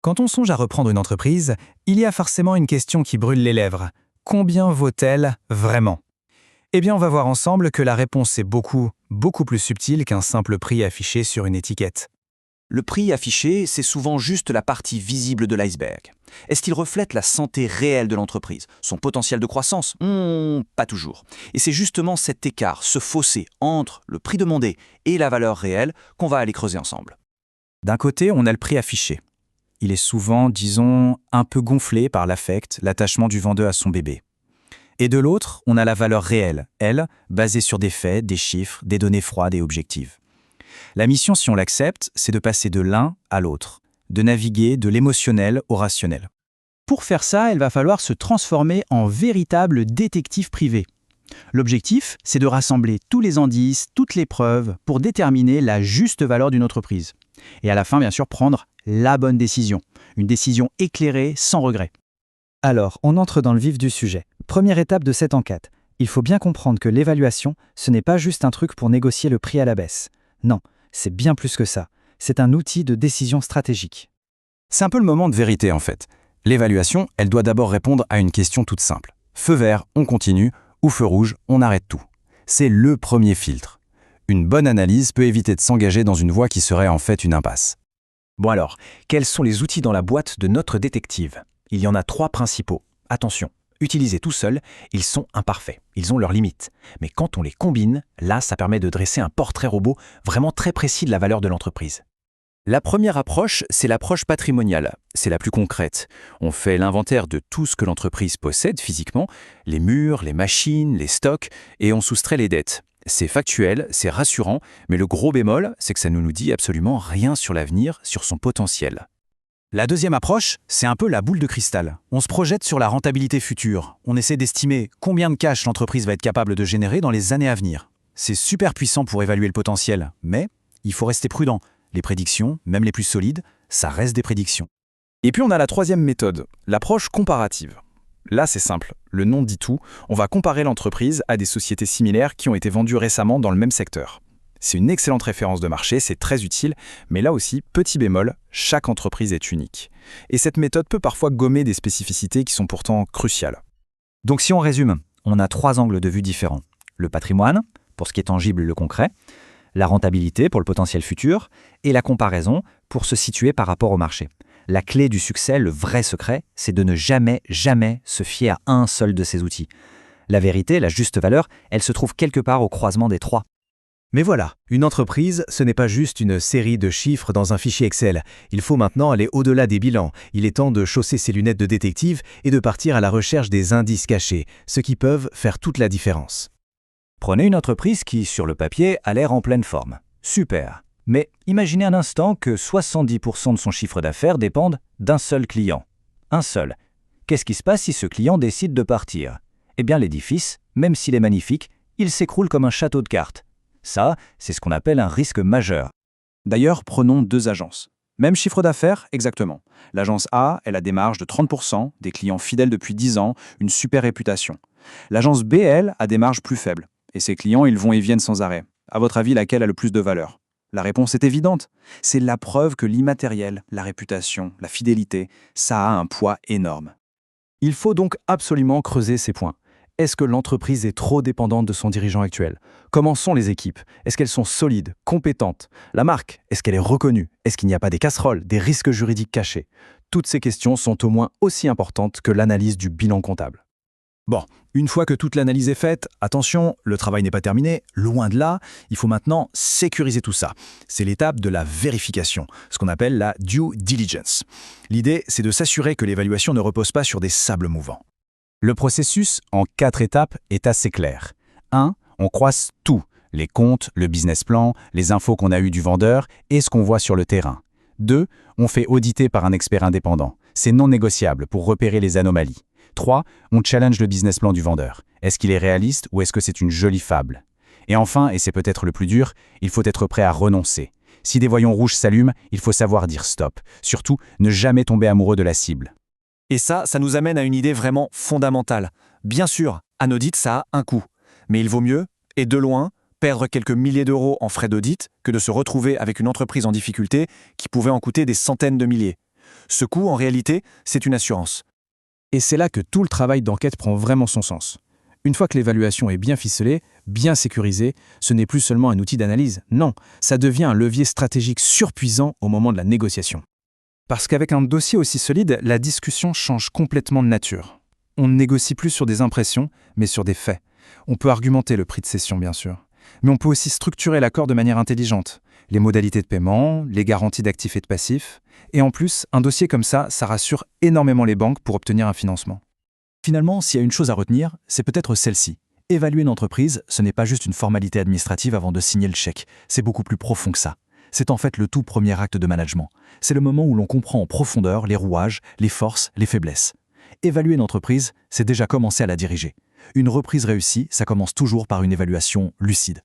Quand on songe à reprendre une entreprise, il y a forcément une question qui brûle les lèvres. Combien vaut-elle vraiment? Eh bien, on va voir ensemble que la réponse est beaucoup plus subtile qu'un simple prix affiché sur une étiquette. Le prix affiché, c'est souvent juste la partie visible de l'iceberg. Est-ce qu'il reflète la santé réelle de l'entreprise, son potentiel de croissance? Pas toujours. Et c'est justement cet écart, ce fossé entre le prix demandé et la valeur réelle qu'on va aller creuser ensemble. D'un côté, on a le prix affiché. Il est souvent, disons, un peu gonflé par l'affect, l'attachement du vendeur à son bébé. Et de l'autre, on a la valeur réelle, elle, basée sur des faits, des chiffres, des données froides et objectives. La mission, si on l'accepte, c'est de passer de l'un à l'autre, de naviguer de l'émotionnel au rationnel. Pour faire ça, il va falloir se transformer en véritable détective privé. L'objectif, c'est de rassembler tous les indices, toutes les preuves pour déterminer la juste valeur d'une entreprise. Et à la fin, bien sûr, prendre la bonne décision. Une décision éclairée, sans regret. Alors, on entre dans le vif du sujet. Première étape de cette enquête. Il faut bien comprendre que l'évaluation, ce n'est pas juste un truc pour négocier le prix à la baisse. Non, c'est bien plus que ça. C'est un outil de décision stratégique. C'est un peu le moment de vérité en fait. L'évaluation, elle doit d'abord répondre à une question toute simple. Feu vert, on continue, ou feu rouge, on arrête tout. C'est le premier filtre. Une bonne analyse peut éviter de s'engager dans une voie qui serait en fait une impasse. Bon alors, quels sont les outils dans la boîte de notre détective? Il y en a 3 principaux. Attention, utilisés tout seuls, ils sont imparfaits, ils ont leurs limites. Mais quand on les combine, là, ça permet de dresser un portrait robot vraiment très précis de la valeur de l'entreprise. La première approche, c'est l'approche patrimoniale. C'est la plus concrète. On fait l'inventaire de tout ce que l'entreprise possède physiquement, les murs, les machines, les stocks, et on soustrait les dettes. C'est factuel, c'est rassurant, mais le gros bémol, c'est que ça ne nous dit absolument rien sur l'avenir, sur son potentiel. La deuxième approche, c'est un peu la boule de cristal. On se projette sur la rentabilité future. On essaie d'estimer combien de cash l'entreprise va être capable de générer dans les années à venir. C'est super puissant pour évaluer le potentiel, mais il faut rester prudent. Les prédictions, même les plus solides, ça reste des prédictions. Et puis on a la troisième méthode, l'approche comparative. Là c'est simple, le nom dit tout, on va comparer l'entreprise à des sociétés similaires qui ont été vendues récemment dans le même secteur. C'est une excellente référence de marché, c'est très utile, mais là aussi, petit bémol, chaque entreprise est unique. Et cette méthode peut parfois gommer des spécificités qui sont pourtant cruciales. Donc si on résume, on a 3 angles de vue différents. Le patrimoine, pour ce qui est tangible, le concret, la rentabilité pour le potentiel futur, et la comparaison pour se situer par rapport au marché. La clé du succès, le vrai secret, c'est de ne jamais se fier à un seul de ces outils. La vérité, la juste valeur, elle se trouve quelque part au croisement des 3. Mais voilà, une entreprise, ce n'est pas juste une série de chiffres dans un fichier Excel. Il faut maintenant aller au-delà des bilans. Il est temps de chausser ses lunettes de détective et de partir à la recherche des indices cachés, ceux qui peuvent faire toute la différence. Prenez une entreprise qui, sur le papier, a l'air en pleine forme. Super. Mais imaginez un instant que 70% de son chiffre d'affaires dépendent d'un seul client. Un seul. Qu'est-ce qui se passe si ce client décide de partir? Eh bien l'édifice, même s'il est magnifique, il s'écroule comme un château de cartes. Ça, c'est ce qu'on appelle un risque majeur. D'ailleurs, prenons 2 agences. Même chiffre d'affaires, exactement. L'agence A, elle a des marges de 30%, des clients fidèles depuis 10 ans, une super réputation. L'agence B, elle, a des marges plus faibles. Et ses clients, ils vont et viennent sans arrêt. À votre avis, laquelle a le plus de valeur? La réponse est évidente. C'est la preuve que l'immatériel, la réputation, la fidélité, ça a un poids énorme. Il faut donc absolument creuser ces points. Est-ce que l'entreprise est trop dépendante de son dirigeant actuel? Comment sont les équipes? Est-ce qu'elles sont solides, compétentes? La marque, est-ce qu'elle est reconnue? Est-ce qu'il n'y a pas des casseroles, des risques juridiques cachés? Toutes ces questions sont au moins aussi importantes que l'analyse du bilan comptable. Bon, une fois que toute l'analyse est faite, attention, le travail n'est pas terminé, loin de là, il faut maintenant sécuriser tout ça. C'est l'étape de la vérification, ce qu'on appelle la due diligence. L'idée, c'est de s'assurer que l'évaluation ne repose pas sur des sables mouvants. Le processus, en 4 étapes, est assez clair. 1. On croise tout, les comptes, le business plan, les infos qu'on a eues du vendeur et ce qu'on voit sur le terrain. 2. On fait auditer par un expert indépendant. C'est non négociable pour repérer les anomalies. 3. On challenge le business plan du vendeur. Est-ce qu'il est réaliste ou est-ce que c'est une jolie fable? Et enfin, et c'est peut-être le plus dur, il faut être prêt à renoncer. Si des voyants rouges s'allument, il faut savoir dire stop. Surtout, ne jamais tomber amoureux de la cible. Et ça nous amène à une idée vraiment fondamentale. Bien sûr, un audit, ça a un coût. Mais il vaut mieux, et de loin, perdre quelques milliers d'euros en frais d'audit que de se retrouver avec une entreprise en difficulté qui pouvait en coûter des centaines de milliers. Ce coût, en réalité, c'est une assurance. Et c'est là que tout le travail d'enquête prend vraiment son sens. Une fois que l'évaluation est bien ficelée, bien sécurisée, ce n'est plus seulement un outil d'analyse, non, ça devient un levier stratégique surpuissant au moment de la négociation. Parce qu'avec un dossier aussi solide, la discussion change complètement de nature. On ne négocie plus sur des impressions, mais sur des faits. On peut argumenter le prix de cession, bien sûr. Mais on peut aussi structurer l'accord de manière intelligente. Les modalités de paiement, les garanties d'actifs et de passifs. Et en plus, un dossier comme ça rassure énormément les banques pour obtenir un financement. Finalement, s'il y a une chose à retenir, c'est peut-être celle-ci. Évaluer une entreprise, ce n'est pas juste une formalité administrative avant de signer le chèque. C'est beaucoup plus profond que ça. C'est en fait le tout premier acte de management. C'est le moment où l'on comprend en profondeur les rouages, les forces, les faiblesses. Évaluer une entreprise, c'est déjà commencer à la diriger. Une reprise réussie, ça commence toujours par une évaluation lucide.